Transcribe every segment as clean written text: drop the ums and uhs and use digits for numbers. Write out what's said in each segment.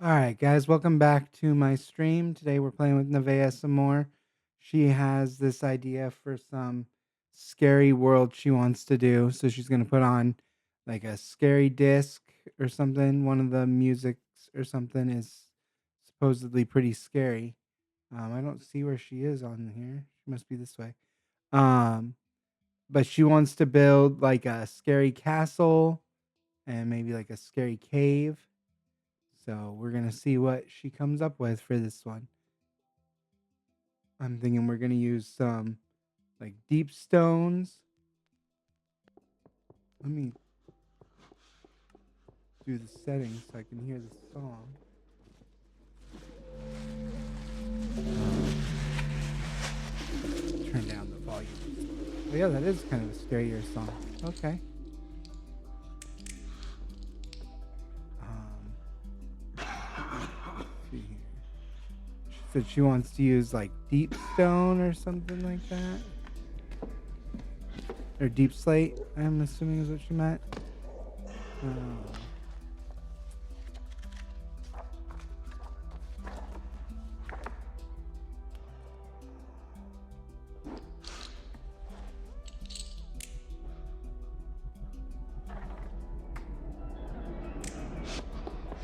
All right, guys, welcome back to my stream. Today we're playing with Nevaeh some more. She has this idea for some scary world she wants to do. So she's going to put on like a scary disc or something. One of the musics or something is supposedly pretty scary. I don't see where she is on here. She must be this way. Um, but she wants to build like a scary castle and maybe like a scary cave. So we're gonna see what she comes up with for this one. I'm thinking we're gonna use some like deep stones. Let me do the settings so I can hear the song. Turn down the volume. Oh yeah, that is kind of a scarier song. Okay. Let's see here. She said she wants to use like deep stone or something like that. Or deep slate, I'm assuming is what she meant. Um,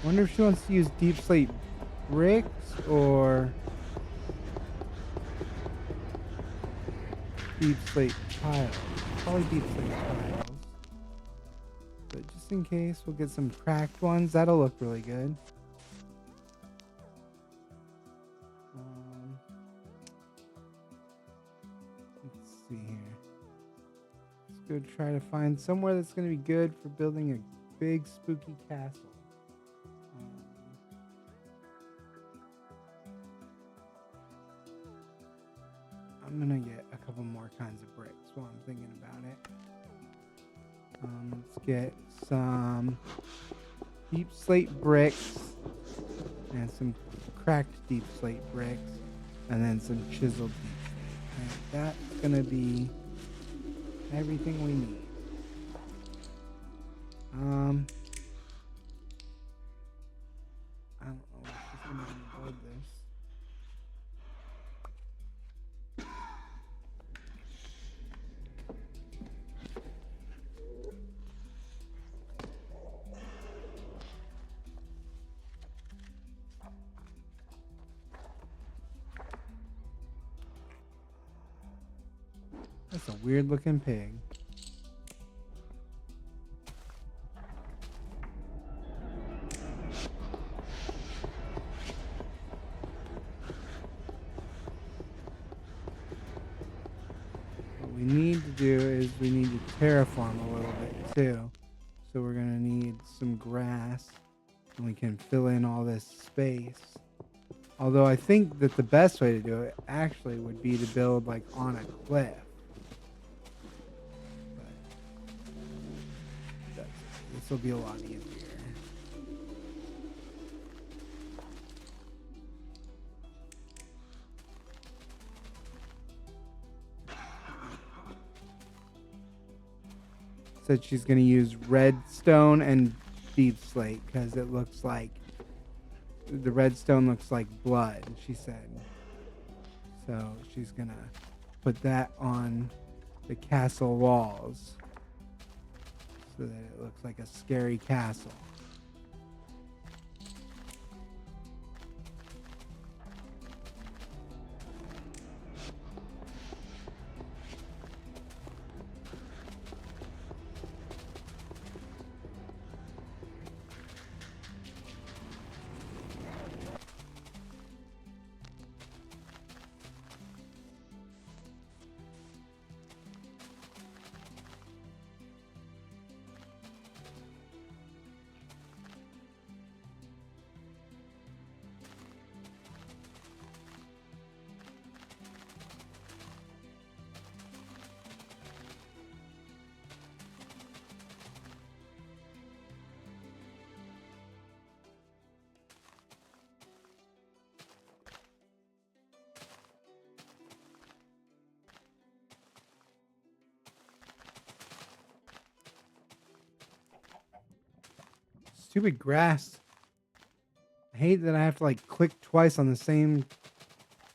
Wonder if she wants to use deep slate bricks or deep slate tiles. Probably deep slate tiles. But just in case, we'll get some cracked ones. That'll look really good. Um, let's see here. Let's go try to find somewhere that's going to be good for building a big spooky castle. Um, I'm going to get a couple more kinds of bricks while I'm thinking about it. Let's get some deep slate bricks and some cracked deep slate bricks and then some chiseled deep slate. And that's going to be everything we need. I don't know if she's gonna build this. That's a weird looking pig. What we need to do is we need to terraform a little bit too. So we're gonna need some grass and we can fill in all this space. Although I think that the best way to do it actually would be to build like on a cliff. But this will be a lot easier. Said she's gonna use redstone and deep slate because it looks like the redstone looks like blood, she said. So she's gonna put that on the castle walls so that it looks like a scary castle. Stupid grass I hate that I have to like click twice on the same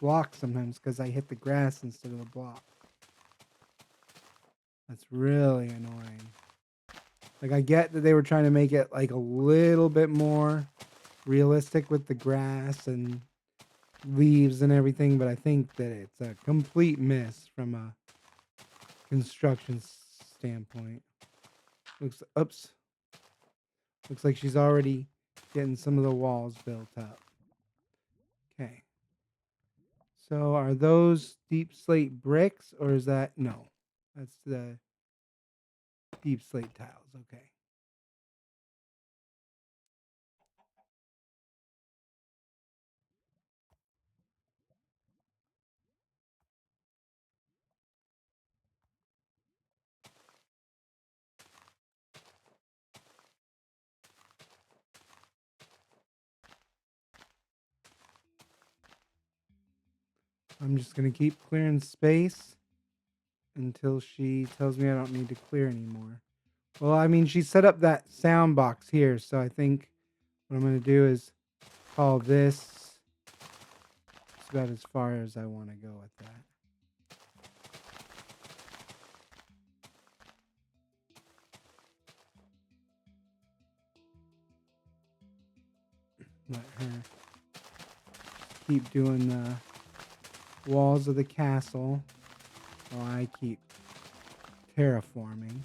block sometimes because I hit the grass instead of the block. That's really annoying. Like I get that they were trying to make it like a little bit more realistic with the grass and leaves and everything, but I think that it's a complete miss from a construction standpoint. Oops. Looks like she's already getting some of the walls built up. Okay. So are those deep slate bricks or is that no? That's the deep slate tiles. Okay. I'm just gonna keep clearing space until she tells me I don't need to clear anymore. Well, I mean, she set up that sound box here, so I think what I'm gonna do is call this. It's about as far as I want to go with that. Let her keep doing the walls of the castle while I keep terraforming.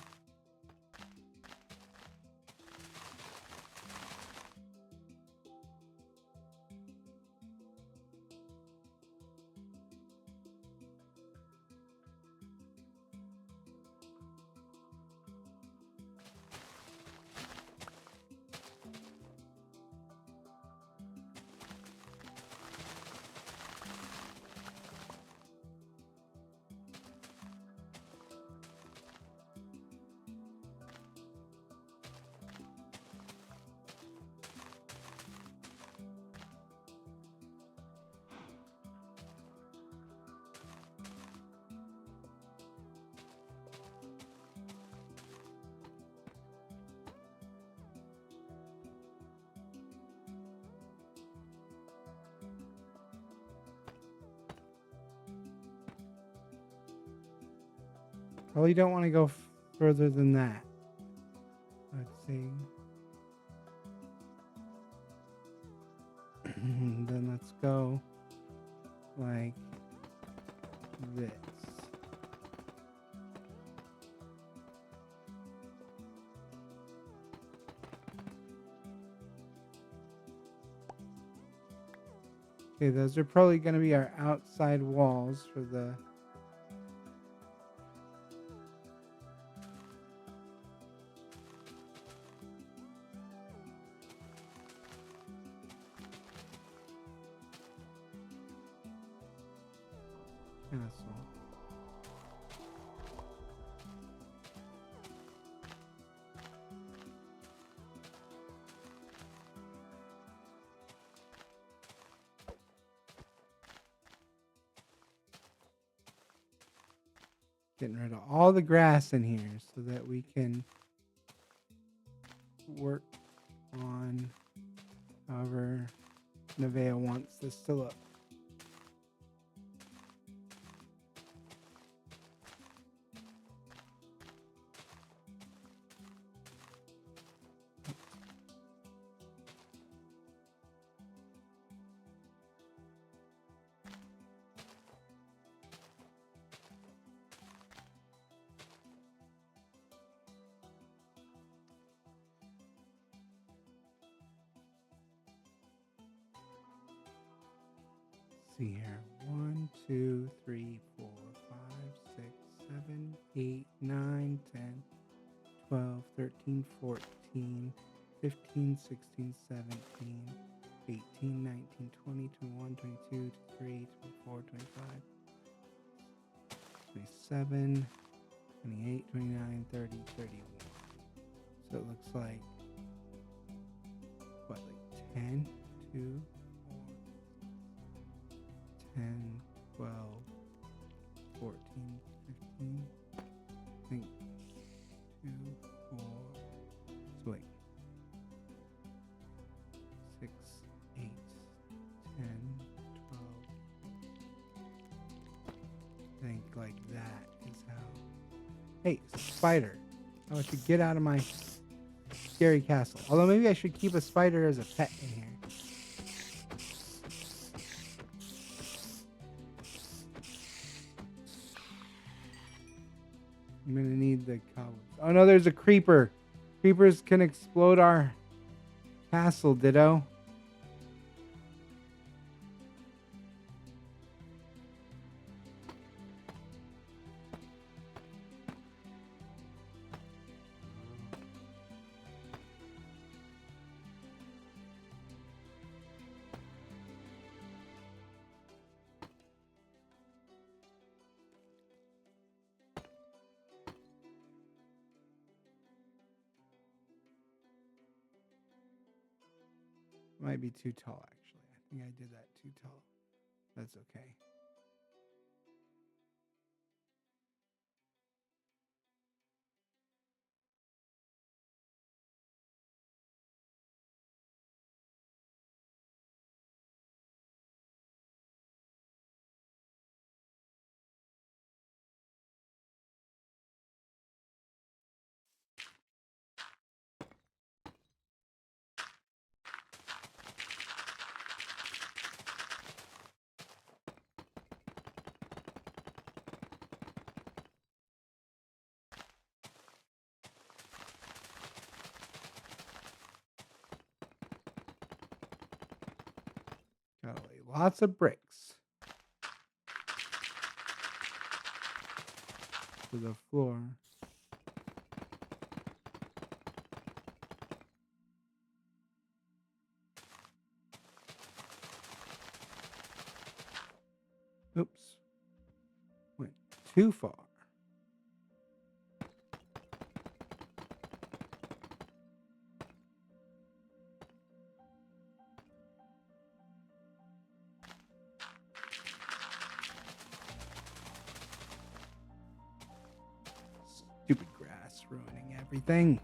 Probably don't want to go further than that. Let's see. Then let's go like this. Okay, those are probably going to be our outside walls for the. Castle. Getting rid of all the grass in here so that we can work on however Nevaeh wants this to look. See here. 1, 2, 3, 4, 5, 6, 7, 8, 9, 10, 12, 13, 14, 15, 16, 17, 18, 19, 20, 21, 22, 23, 24, 25, 27, 28, 29, 30, 31. So it looks like, what, like 10, 2, 10, 12, 14, 15, I think 2, 4, so wait, 6, 8, like that is how. Hey, spider. I want you to get out of my scary castle. Although maybe I should keep a spider as a pet in here. I'm gonna need the cobwebs. Oh no, there's a creeper. Creepers can explode our castle, Ditto. Might be too tall, actually. I think I did that too tall. That's okay. Gotta lay lots of bricks to the floor. Oops. Went too far. Stupid grass ruining everything.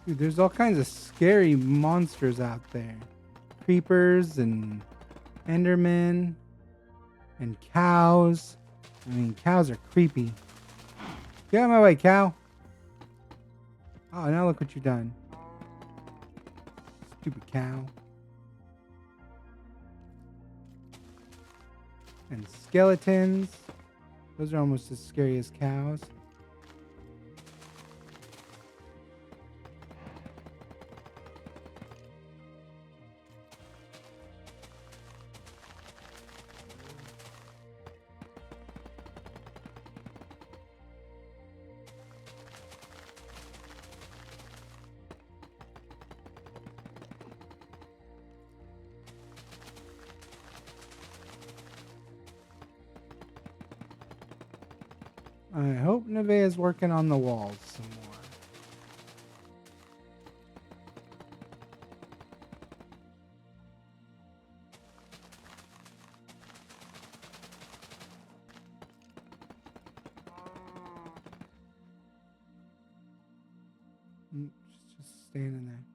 Dude, there's all kinds of scary monsters out there. Creepers and Endermen and cows. I mean, cows are creepy. Get out of my way, cow. Oh, now look what you've done. Stupid cow. And skeletons. Those are almost as scary as cows. I hope Nevaeh is working on the walls some more. She's just standing there.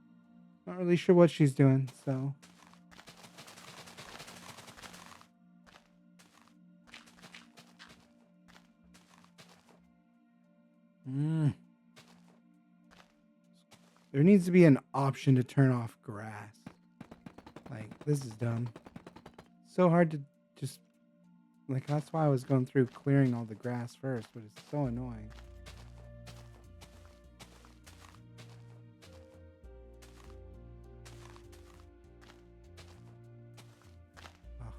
Not really sure what she's doing, so. Mm. There needs to be an option to turn off grass. Like, this is dumb. So hard to just. Like, that's why I was going through clearing all the grass first, but it's so annoying. Ugh.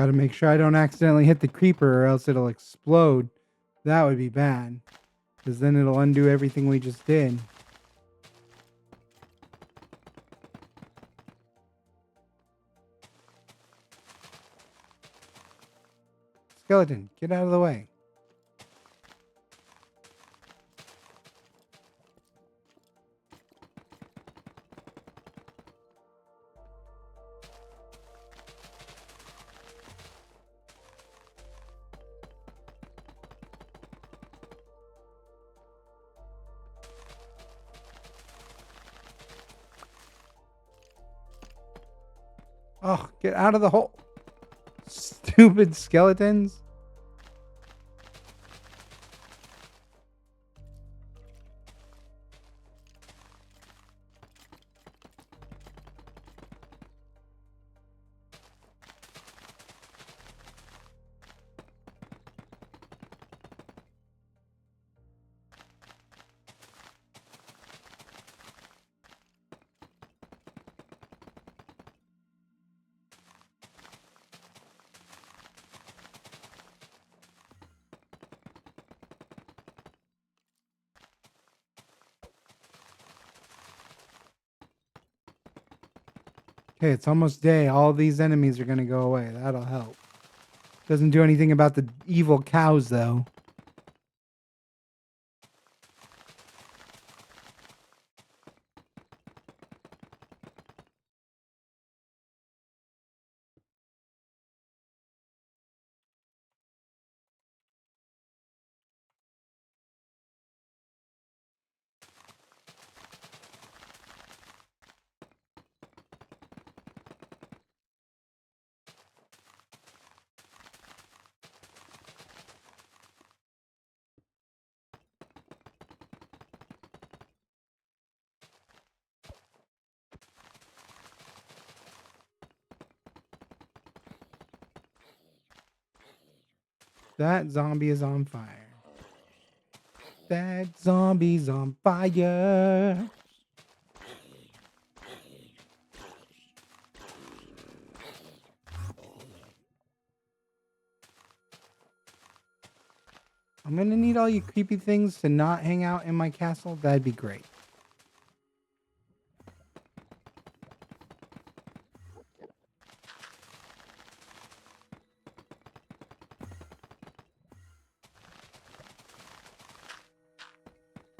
Gotta make sure I don't accidentally hit the creeper or else it'll explode. That would be bad. Because then it'll undo everything we just did. Skeleton, get out of the way. Oh, get out of the hole. Stupid skeletons. Okay, it's almost day. All these enemies are going to go away. That'll help. Doesn't do anything about the evil cows, though. That zombie is on fire. That zombie's on fire. I'm going to need all you creepy things to not hang out in my castle. That'd be great.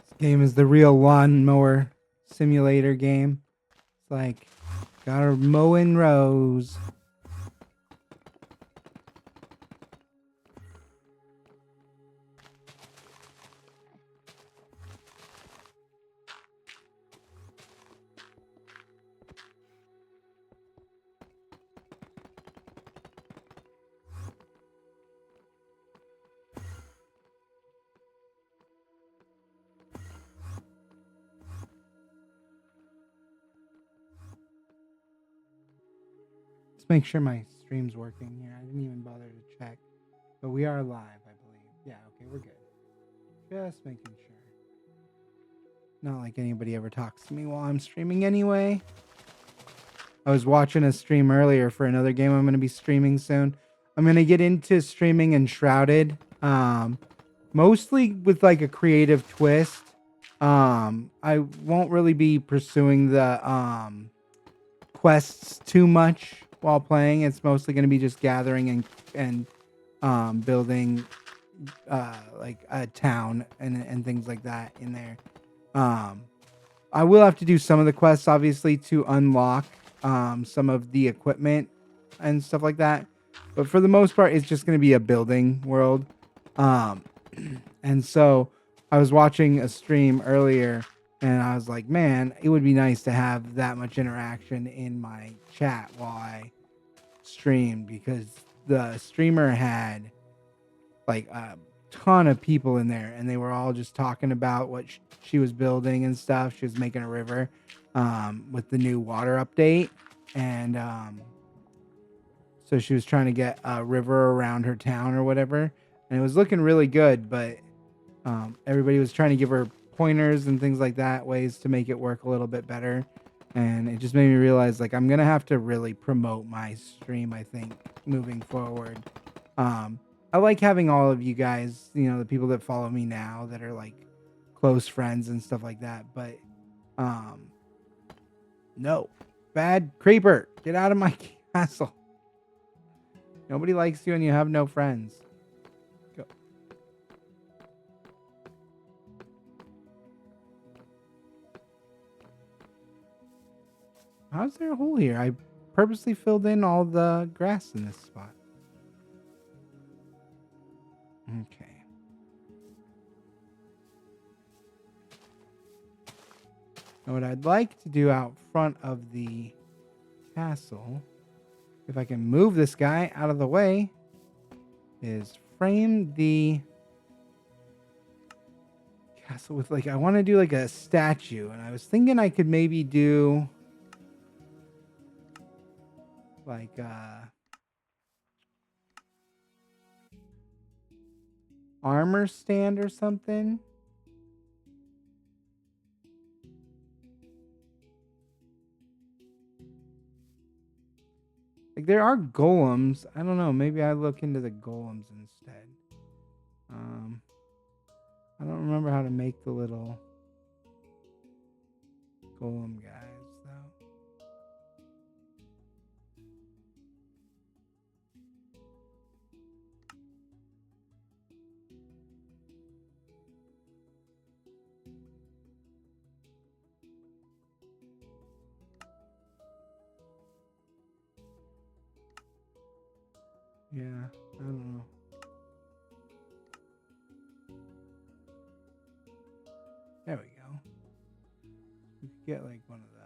This game is the real lawnmower simulator game. It's like, gotta mow in rows. Let's make sure my stream's working here. I didn't even bother to check. But we are live, I believe. Yeah, okay, we're good. Just making sure. Not like anybody ever talks to me while I'm streaming anyway. I was watching a stream earlier for another game I'm going to be streaming soon. I'm going to get into streaming Enshrouded. Mostly with like a creative twist. I won't really be pursuing the quests too much while playing. It's mostly going to be just gathering and building like a town and things like that in there. I will have to do some of the quests obviously to unlock some of the equipment and stuff like that. But for the most part, it's just going to be a building world. And so I was watching a stream earlier and I was like, man, it would be nice to have that much interaction in my chat while I streamed, because the streamer had like a ton of people in there and they were all just talking about what she was building and stuff. She was making a river with the new water update. And so she was trying to get a river around her town or whatever. And it was looking really good, but everybody was trying to give her pointers and things like that, ways to make it work a little bit better. And it just made me realize like I'm gonna have to really promote my stream, I think, moving forward. Um, I like having all of you guys, the people that follow me now that are like close friends and stuff like that. But um, no, bad creeper, get out of my castle. Nobody likes you and you have no friends. Go. How's there a hole here? I purposely filled in all the grass in this spot. Okay. And what I'd like to do out front of the castle, if I can move this guy out of the way, is frame the castle with like, I want to do like a statue. And I was thinking I could maybe do like armor stand or something. Like there are golems. I don't know. Maybe I look into the golems instead. I don't remember how to make the little golem guys though. Yeah, I don't know. There we go. We could get like one of the.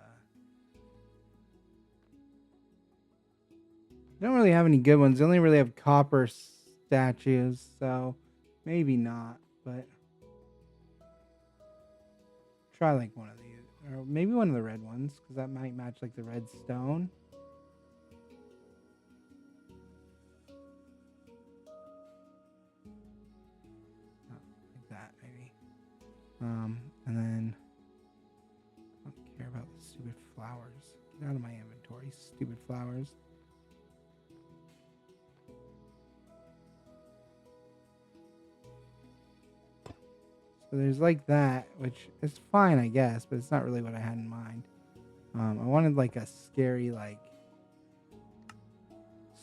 I don't really have any good ones. I only really have copper statues, so maybe not. But try like one of these, or maybe one of the red ones, because that might match like the red stone. Oh, like that maybe. And then I don't care about the stupid flowers. Get out of my inventory, stupid flowers. So there's like that, which is fine, I guess, but it's not really what I had in mind. I wanted like a scary, like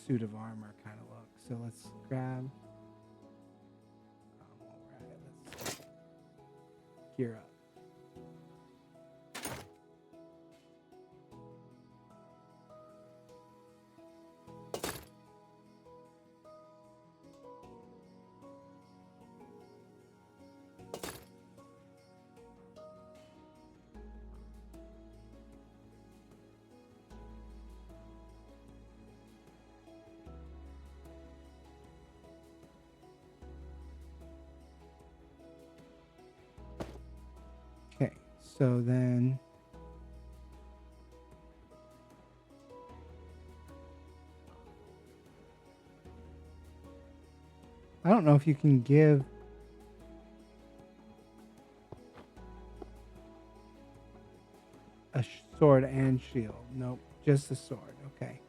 suit of armor kind of look. So let's grab. While we're at it, let's gear up. Okay, so then I don't know if you can give a sword and shield. Nope, just the sword. Okay.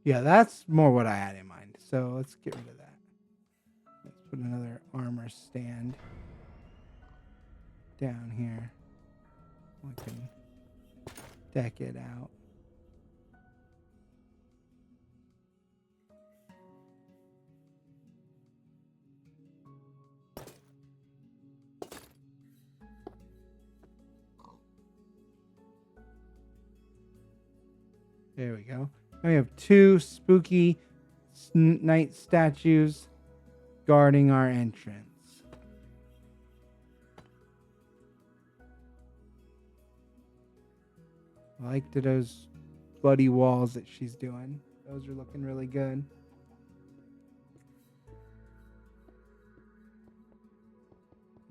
Yeah, that's more what I had in mind. So let's get rid of that. Let's put another armor stand down here. We can deck it out. There we go. Now we have two spooky night statues guarding our entrance. I like those bloody walls that she's doing. Those are looking really good.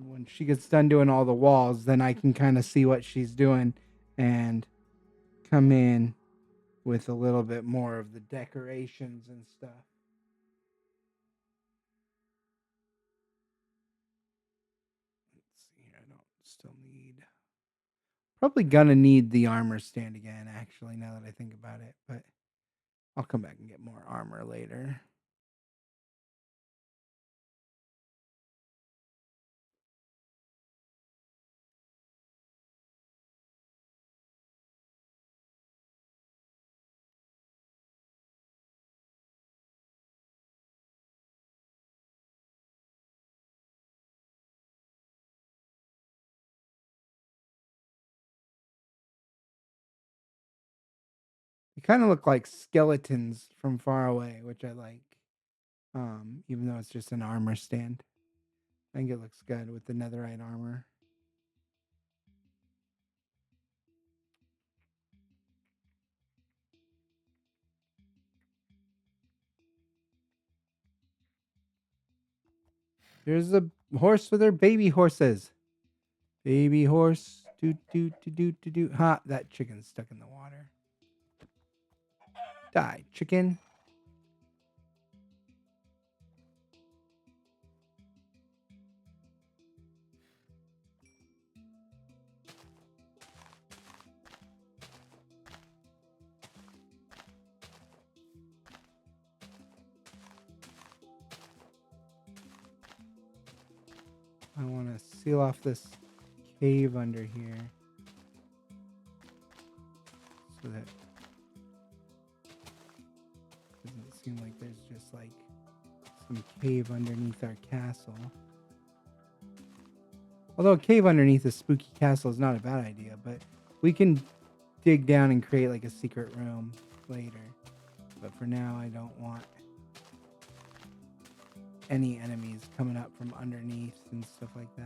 When she gets done doing all the walls, then I can kind of see what she's doing and come in with a little bit more of the decorations and stuff. Let's see here. I don't still need. Probably gonna need the armor stand again, actually, now that I think about it. But I'll come back and get more armor later. They kind of look like skeletons from far away, which I like. Even though it's just an armor stand. I think it looks good with the netherite armor. Here's a horse with her baby horses. Baby horse. Do do do do do do. Ha! That chicken's stuck in the water. Die, chicken. I want to seal off this cave under here so that it doesn't seem like there's just like some cave underneath our castle. Although a cave underneath a spooky castle is not a bad idea, but we can dig down and create like a secret room later. But for now, I don't want any enemies coming up from underneath and stuff like that.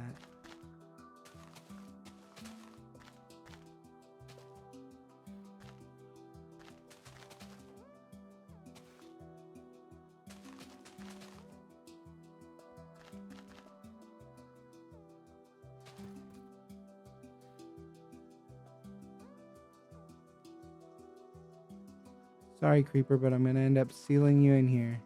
Sorry, creeper, but I'm going to end up sealing you in here.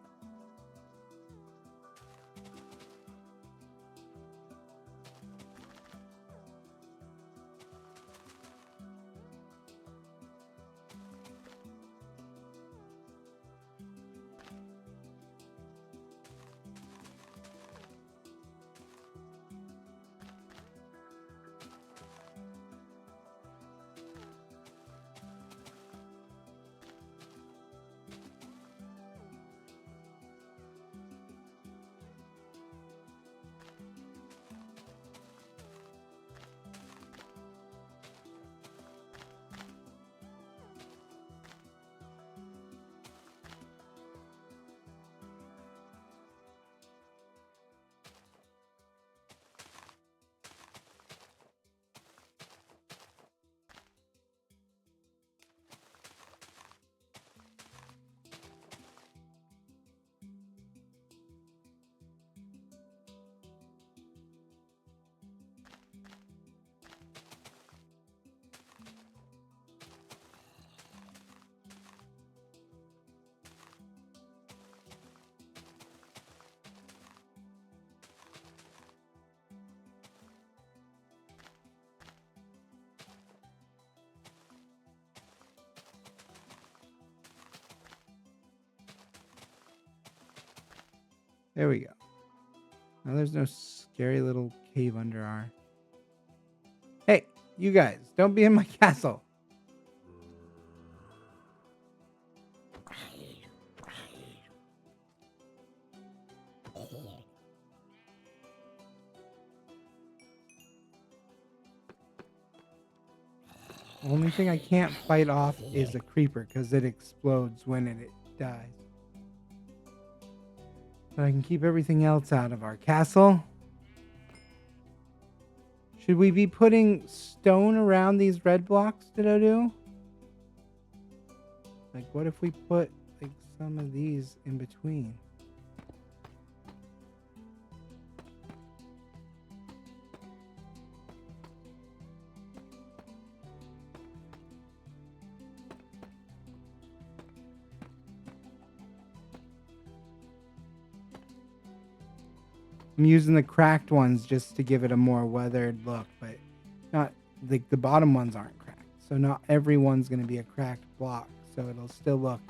There we go. Now there's no scary little cave under our... Hey, you guys, don't be in my castle. Only thing I can't fight off is a creeper because it explodes when it dies. But I can keep everything else out of our castle. Should we be putting stone around these red blocks that I do? Like, what if we put like some of these in between? I'm using the cracked ones just to give it a more weathered look, but not like the bottom ones aren't cracked. So not everyone's going to be a cracked block. So it'll still look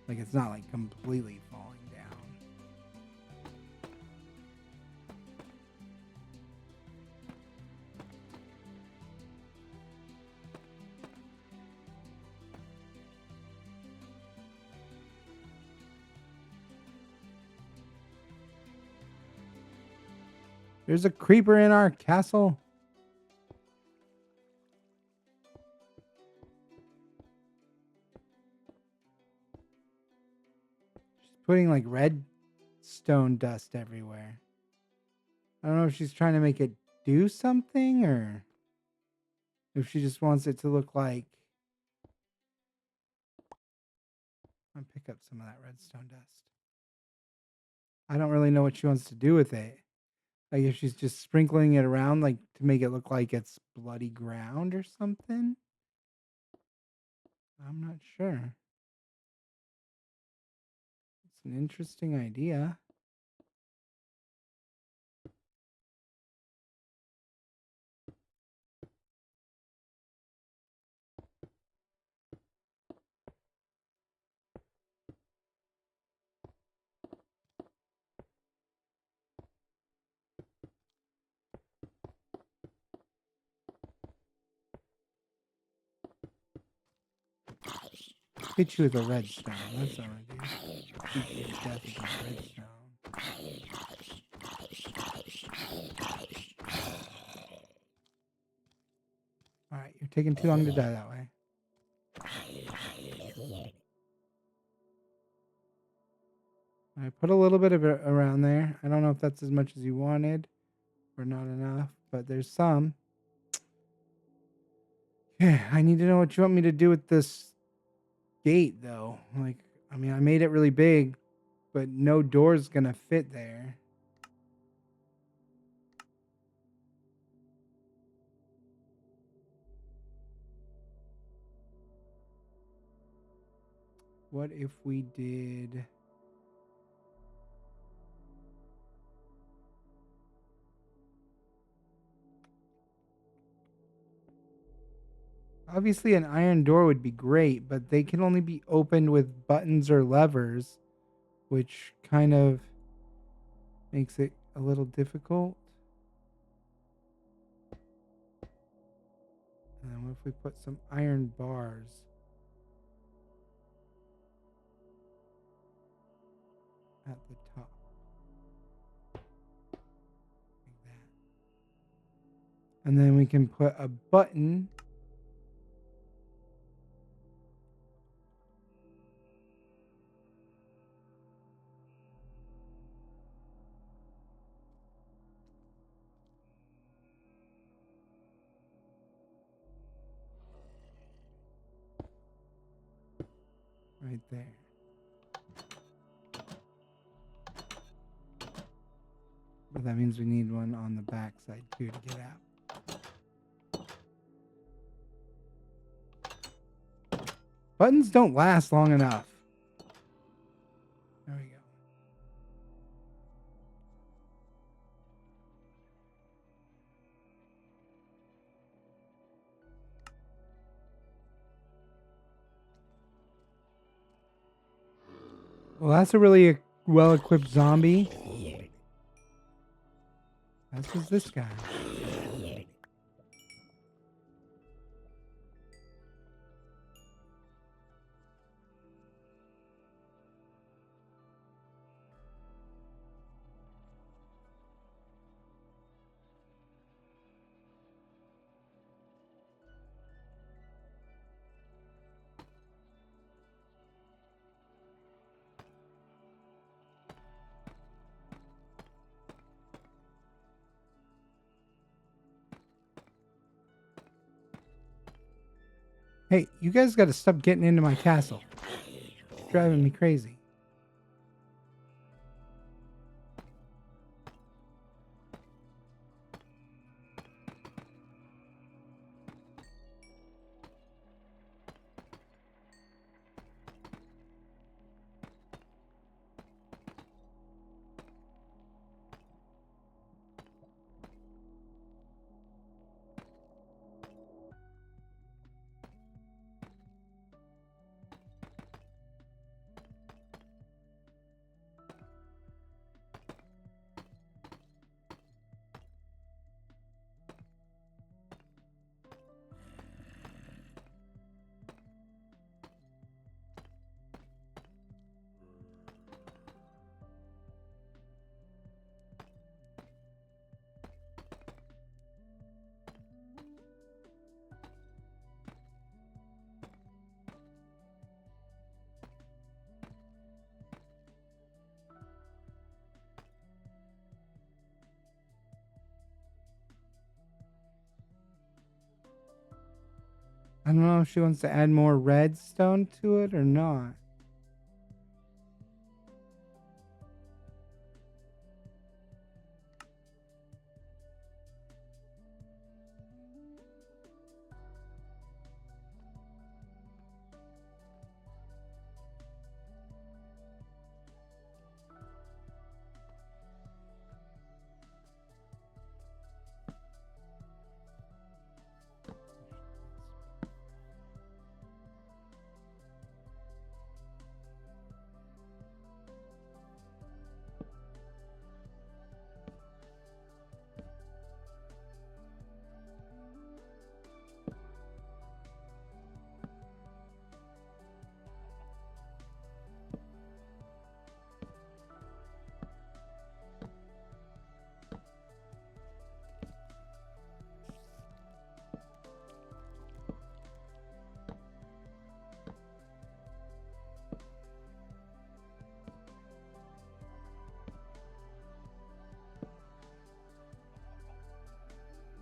like it's not like completely falling down. There's a creeper in our castle. She's putting like redstone dust everywhere. I don't know if she's trying to make it do something or if she just wants it to look like. I'll pick up some of that redstone dust. I don't really know what she wants to do with it. Like if she's just sprinkling it around like to make it look like it's bloody ground or something. I'm not sure. It's an interesting idea. Hit you with a redstone. That's what I'm gonna do. Beat you to death with this redstone. Alright, you're taking too long to die that way. I put a little bit of it around there. I don't know if that's as much as you wanted or not enough, but there's some. Yeah, I need to know what you want me to do with this gate, though. Like, I mean, I made it really big, but no door's gonna fit there. What if we did... Obviously, an iron door would be great, but they can only be opened with buttons or levers, which kind of makes it a little difficult. And then what if we put some iron bars at the top? Like that. And then we can put a button right there. But that means we need one on the back side too to get out. Buttons don't last long enough. There we go. Well, that's a really well-equipped zombie. As was this guy. Hey, you guys got to stop getting into my castle. It's driving me crazy. I don't know if she wants to add more redstone to it or not.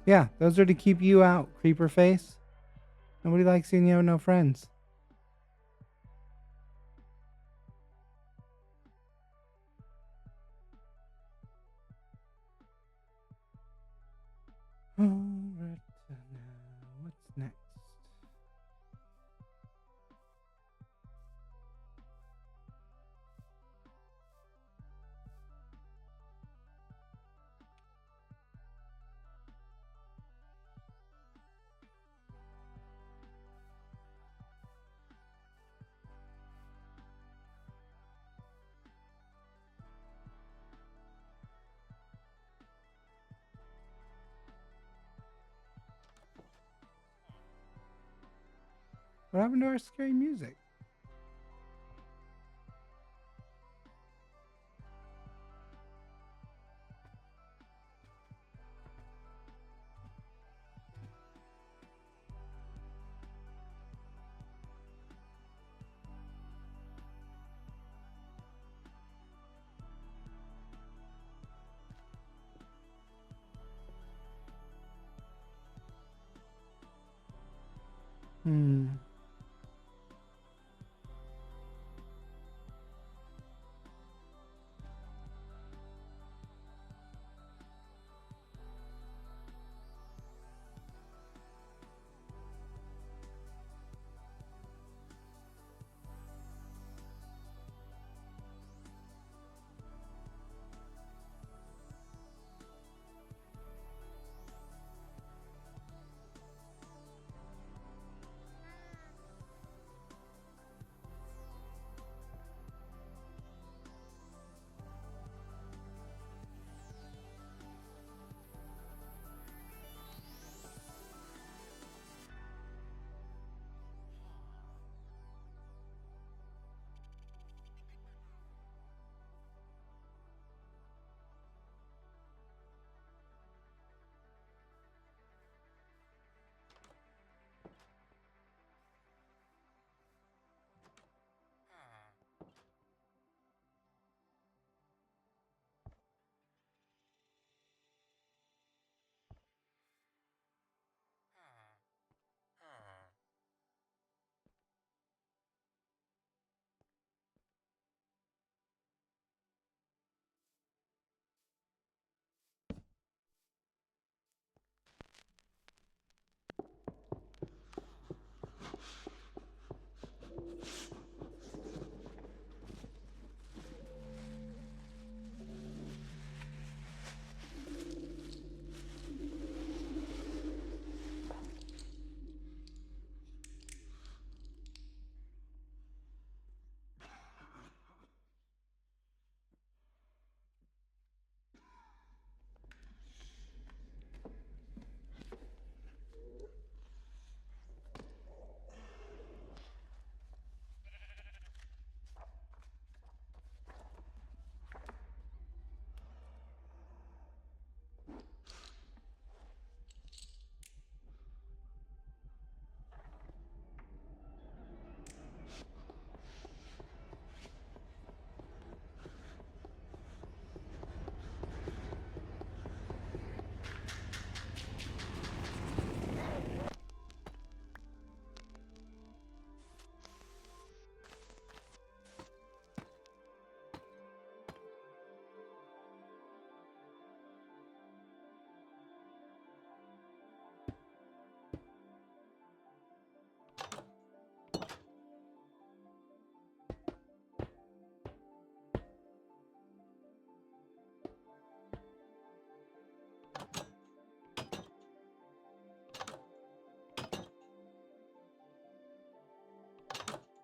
Yeah, those are to keep you out, creeper face. Nobody likes seeing you have no friends. Alright, now what's next? What happened to our scary music? Hmm.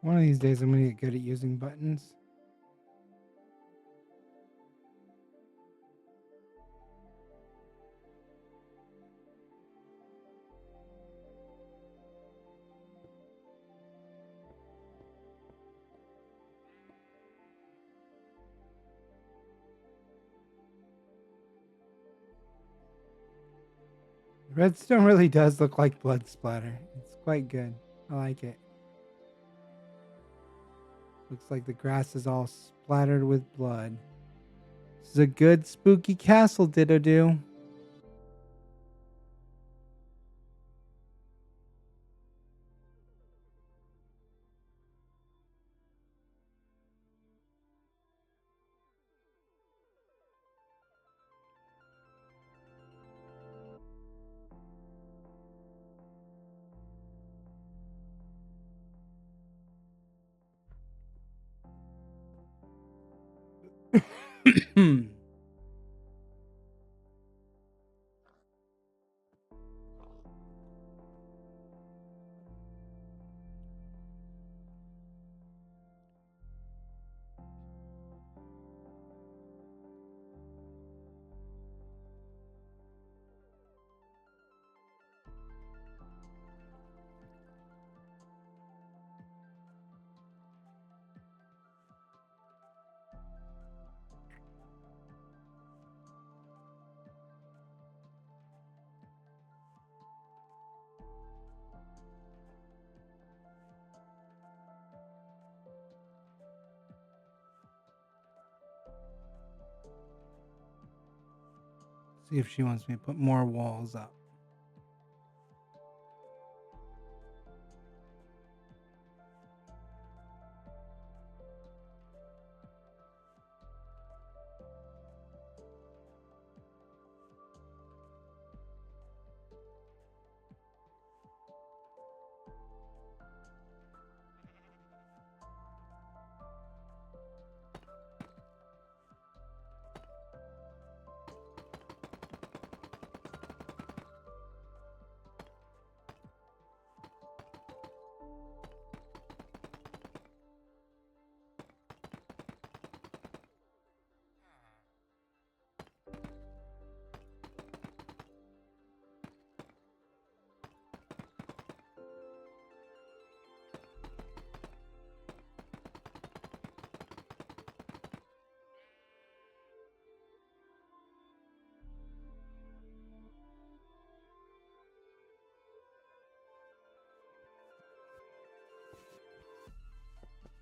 One of these days, I'm gonna get good at using buttons. Redstone really does look like blood splatter. It's quite good. I like it. Looks like the grass is all splattered with blood. This is a good spooky castle, Ditto do. See if she wants me to put more walls up.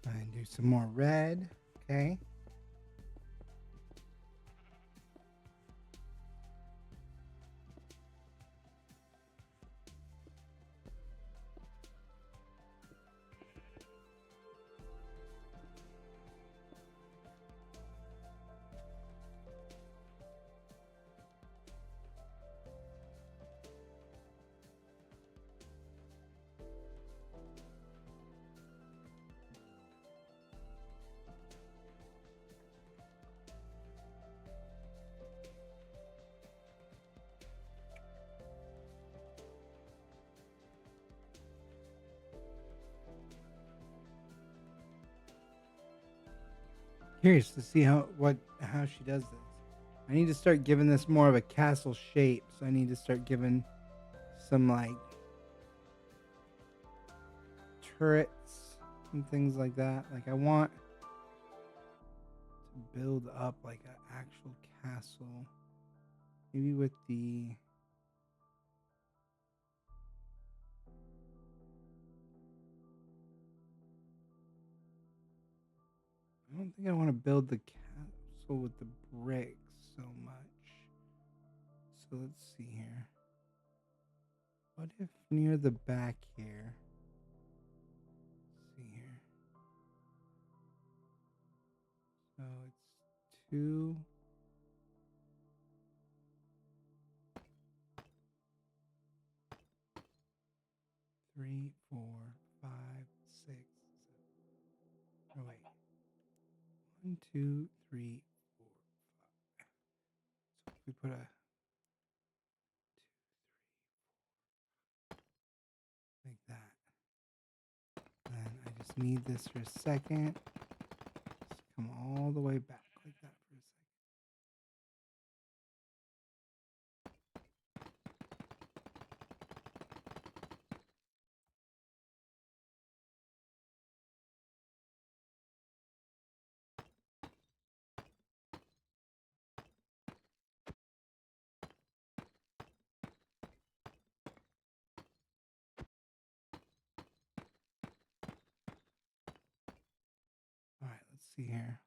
And do some more red. Okay. Curious to see how she does this. I need to start giving this more of a castle shape. So I need to start giving some like turrets and things like that. Like I want to build up like an actual castle. Maybe with the I don't think I want to build the castle with the bricks so much. So let's see here. What if near the back here? Let's see here. So it's 2, 3, 4, 5, 6. Oh wait. 1, 2, 3, 4. So if we put a 2, 3 like that. Then I just Just need this for a second. Just come all the way back like that for a second. All right, let's see here.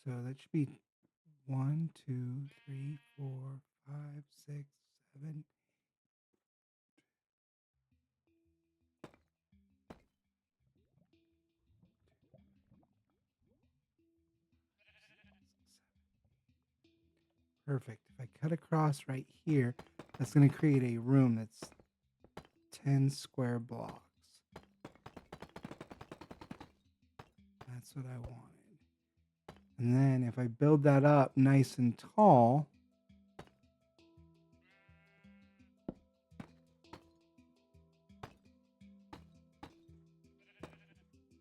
So that should be 1, 2, 3, 4, 5, 6, 7. Perfect. If I cut across right here, that's going to create a room that's 10 square blocks. That's what I wanted. And then if I build that up nice and tall,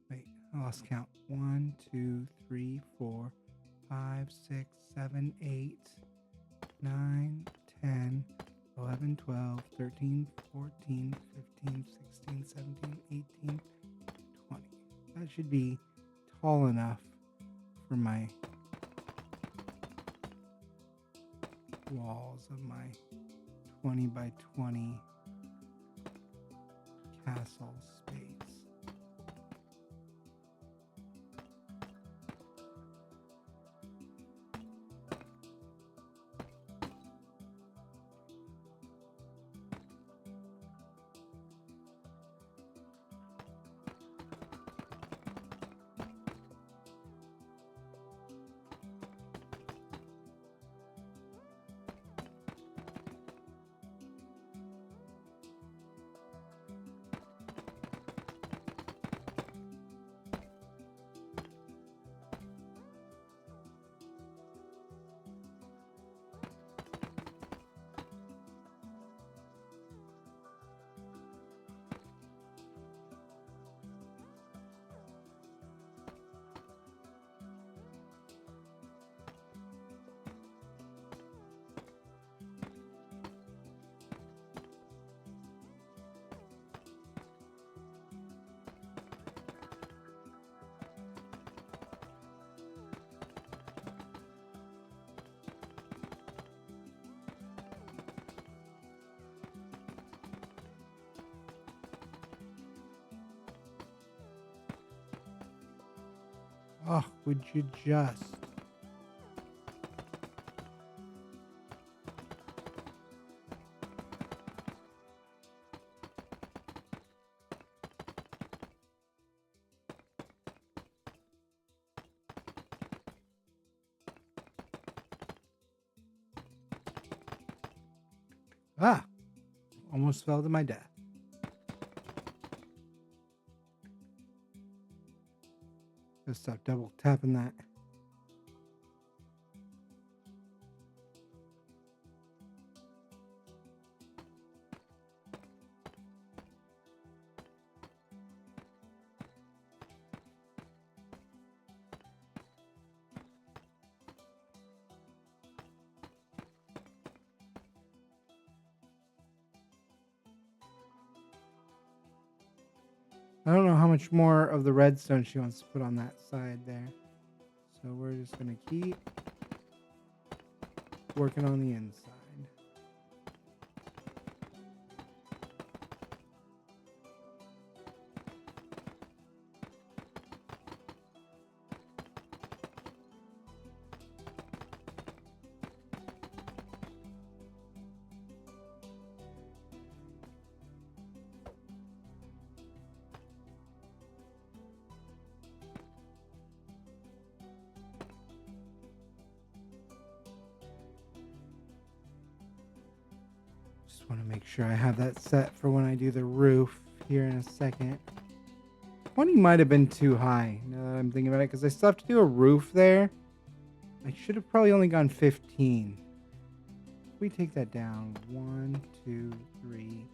wait, I lost count. 1, 2, 3, 4, 5, 6, 7, 8, 9, 10, 11, 12, 13, 14, 15, 16, 17, 18, 20. That should be tall enough for my walls of my 20 by 20 castle space. Oh, would you just? Ah, almost fell to my death. Just stop double tapping that. I don't know how much more of the redstone she wants to put on that side there. So we're just going to keep working on the inside. Just want to make sure I have that set for when I do the roof here in a second. 20 might have been too high now that I'm thinking about it because I still have to do a roof there. I should have probably only gone 15. we take that down 1, 2, 3,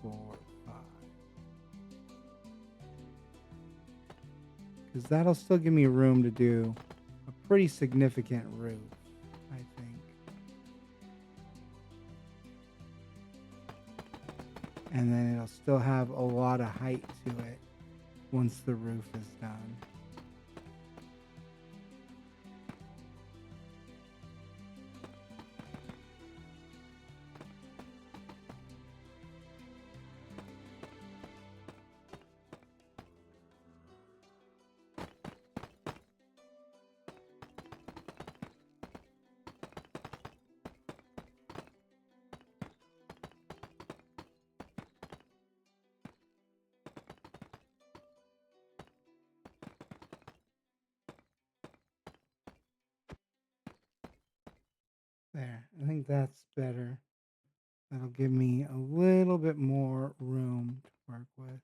4, 5, because that'll still give me room to do a pretty significant roof, I think. And then it'll still have a lot of height to it once the roof is done. There, I think that's better. That'll give me a little bit more room to work with.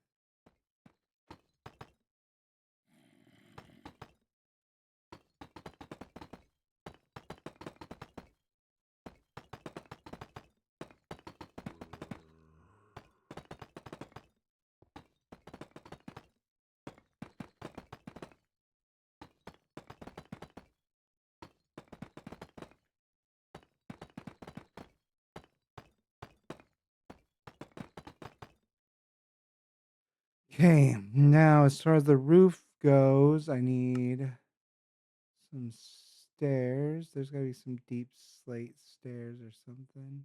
Okay, now as far as the roof goes, I need some stairs. There's got to be some deep slate stairs or something.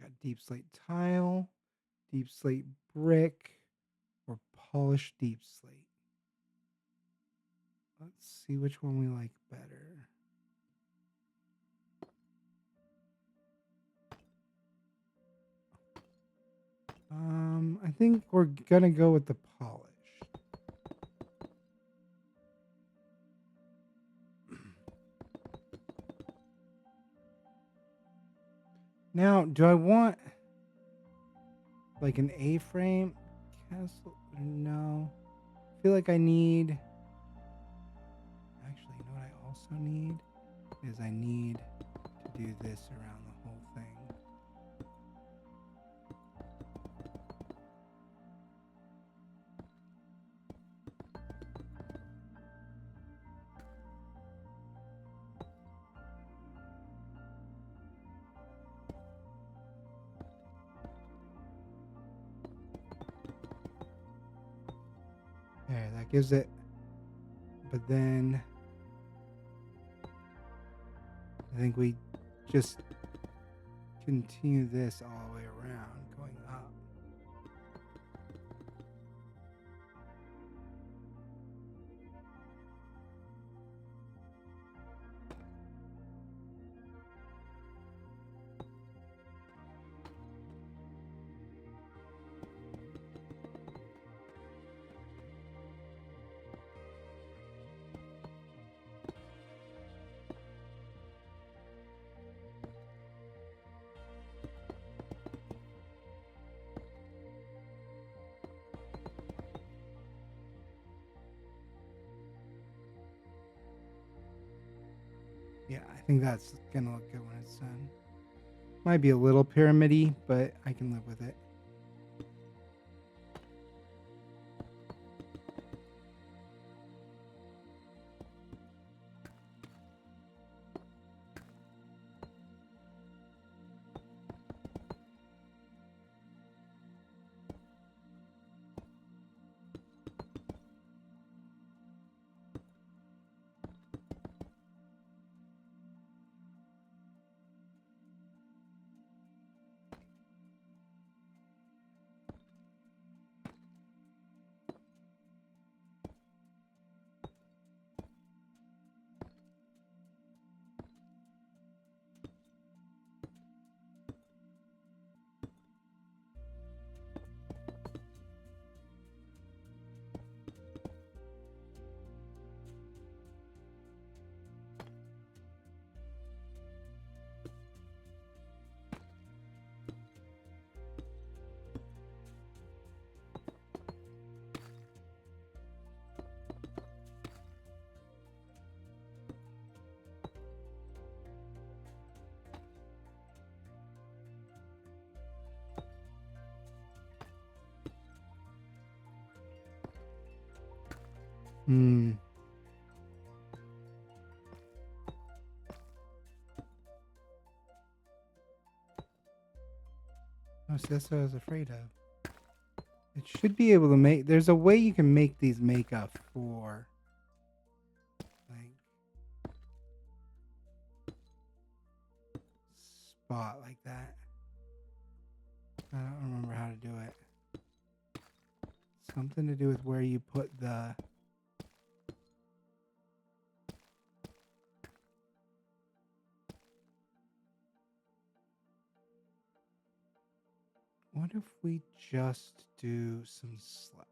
Got deep slate tile, deep slate brick, or polished deep slate. Let's see which one we like better. I think we're gonna go with the polish. Now, do I want like an A-frame castle? No. I feel like I need. Actually, you know what I also need is I need to do this around the whole thing. There, that gives it. But then I think we just continue this all the way around, going up. Yeah, I think that's gonna look good when it's done. Might be a little pyramidy, but I can live with it. Hmm. Oh, see, that's what I was afraid of. It should be able to make. There's a way you can make these make up for like spot like that. I don't remember how to do it. Something to do with where you put the. What if we just do some slabs?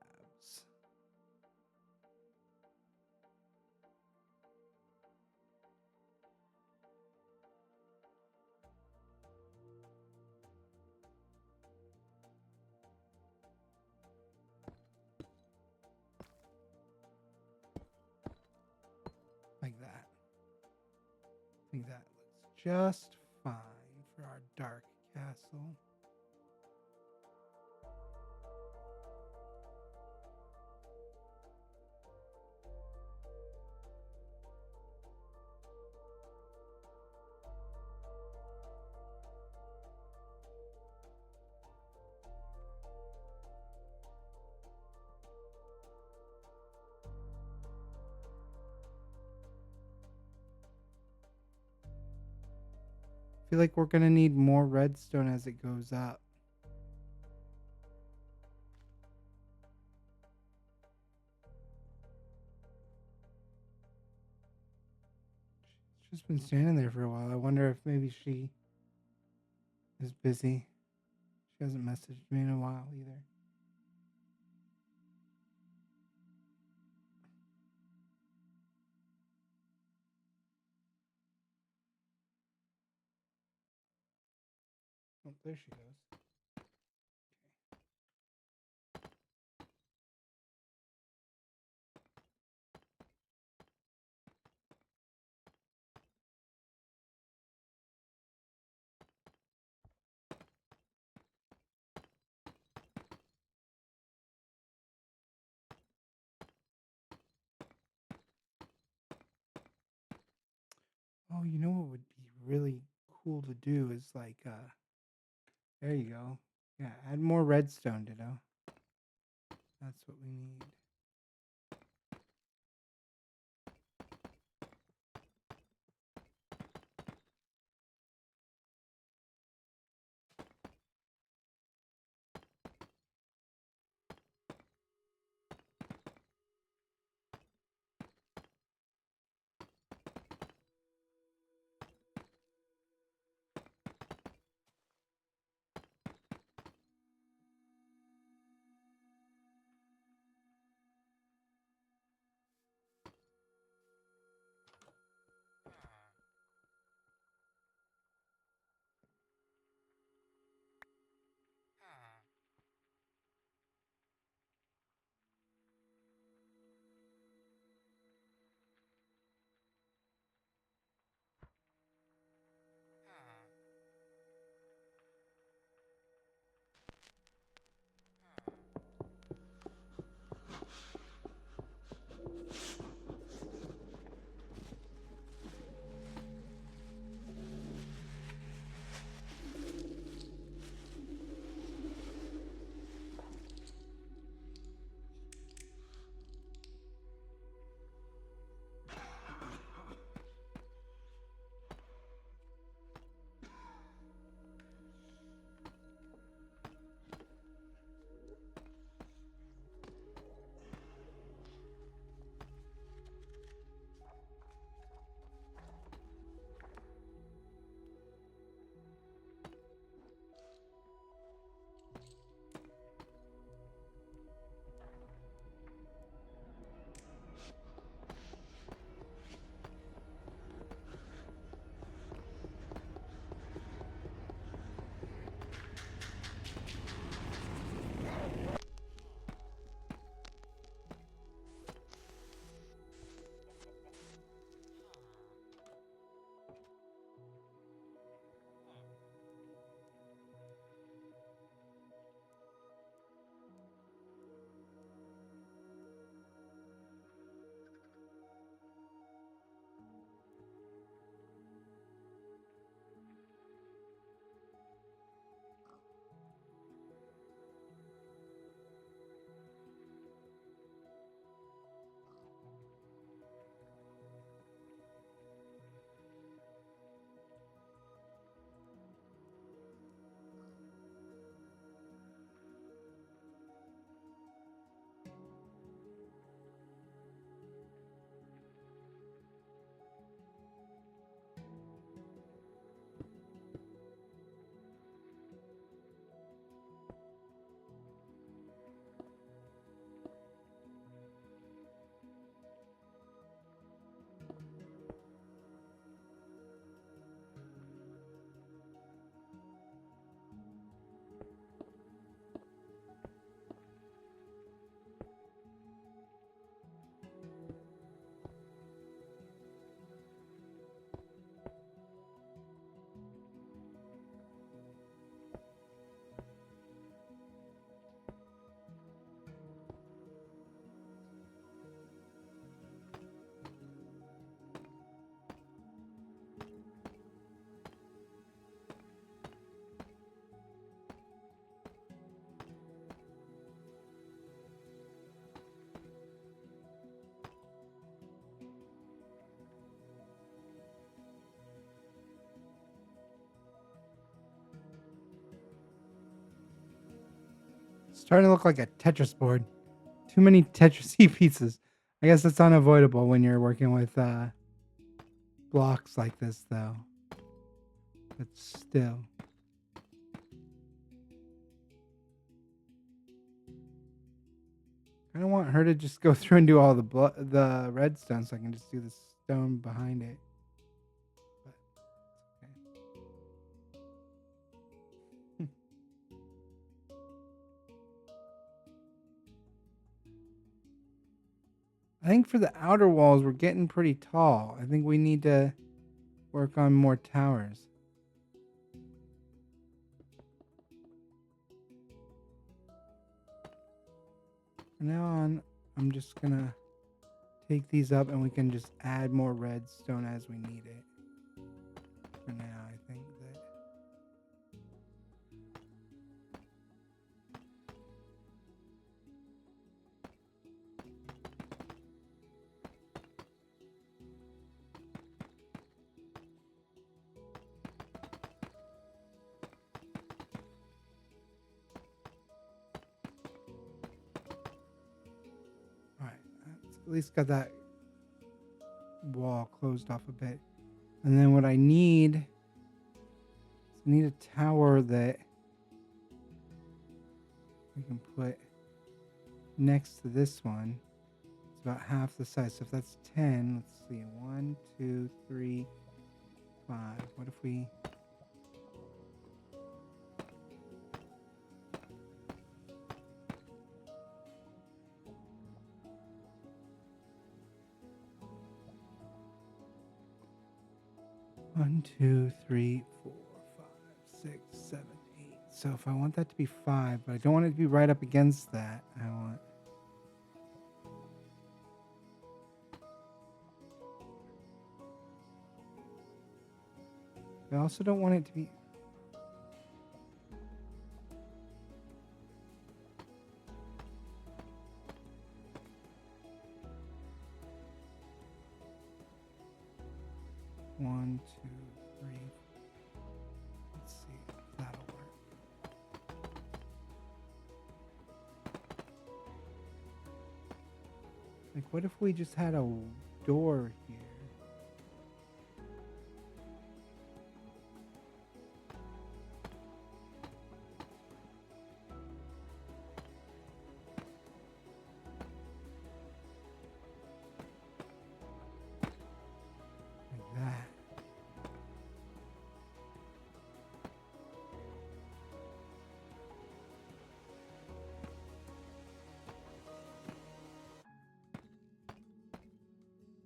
Like that. I think that looks just fine for our dark castle. I feel like we're gonna need more redstone as it goes up. She's just been standing there for a while. I wonder if maybe she is busy. She hasn't messaged me in a while either. Oh, there she goes. Oh, you know what would be really cool to do is like there you go. Yeah, add more redstone, ditto. That's what we need. starting to look like a Tetris board. Too many Tetris pieces. I guess that's unavoidable when you're working with blocks like this, though. But still. I don't want her to just go through and do all the redstone so I can just do the stone behind it. But okay. I think for the outer walls, we're getting pretty tall. I think we need to work on more towers. From now on, I'm just gonna take these up and we can just add more redstone as we need it. For now, I think that. Alright, at least got that wall closed off a bit. And then what I need a tower that we can put next to this one. It's about half the size. So if that's 10, let's see. 1, 2, 3, 5. What if we... One, two, three, 4, 5, 6, 7, 8. So if I want that to be 5, but I don't want it to be right up against that, I want... I also don't want it to be... One, two, three. Let's see if that'll work. Like, what if we just had a door here? Like that.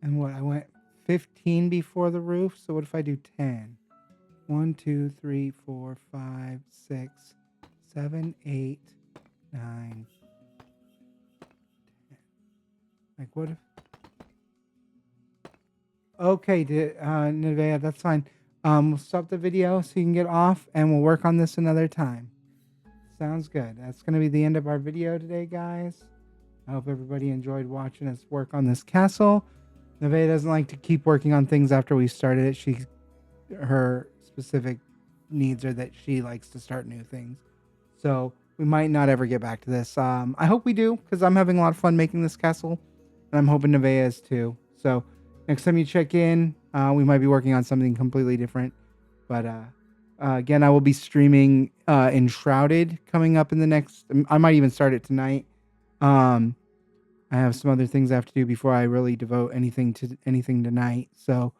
And what, I went 15 before the roof, so what if I do 10? 1, 2, 3, 4, 5, 6, 7, 8, 9, 10. Like, what if... Okay, Nevaeh, that's fine. We'll stop the video so you can get off, and we'll work on this another time. Sounds good. That's going to be the end of our video today, guys. I hope everybody enjoyed watching us work on this castle. Nevaeh doesn't like to keep working on things after we started it. Her specific needs are that she likes to start new things. So we might not ever get back to this. I hope we do, because I'm having a lot of fun making this castle, and I'm hoping Nevaeh is too. So next time you check in, we might be working on something completely different. But again, I will be streaming Enshrouded coming up in the next... I might even start it tonight. I have some other things I have to do before I really devote anything to anything tonight. So,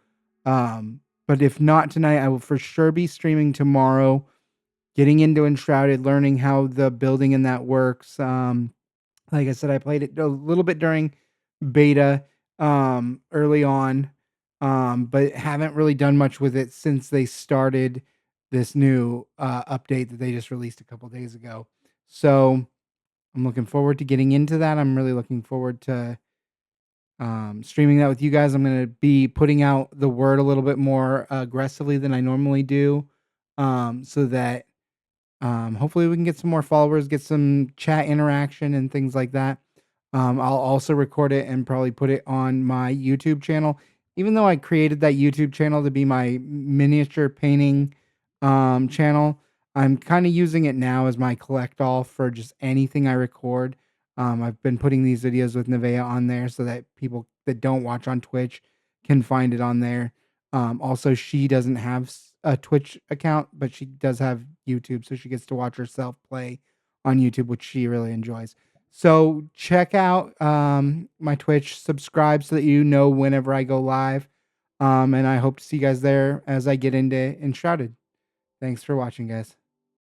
but if not tonight, I will for sure be streaming tomorrow, getting into Enshrouded, learning how the building in that works. Like I said, I played it a little bit during beta, early on, but haven't really done much with it since they started this new update that they just released a couple days ago. So I'm looking forward to getting into that. I'm really looking forward to streaming that with you guys. I'm going to be putting out the word a little bit more aggressively than I normally do, so that hopefully we can get some more followers, get some chat interaction and things like that. I'll also record it and probably put it on my YouTube channel. Even though I created that YouTube channel to be my miniature painting channel, I'm kinda using it now as my collect all for just anything I record. I've been putting these videos with Nevaeh on there so that people that don't watch on Twitch can find it on there. Also, she doesn't have a Twitch account, but she does have YouTube, so she gets to watch herself play on YouTube, which she really enjoys. So check out my Twitch, subscribe so that you know whenever I go live. And I hope to see you guys there as I get into Enshrouded. Thanks for watching, guys.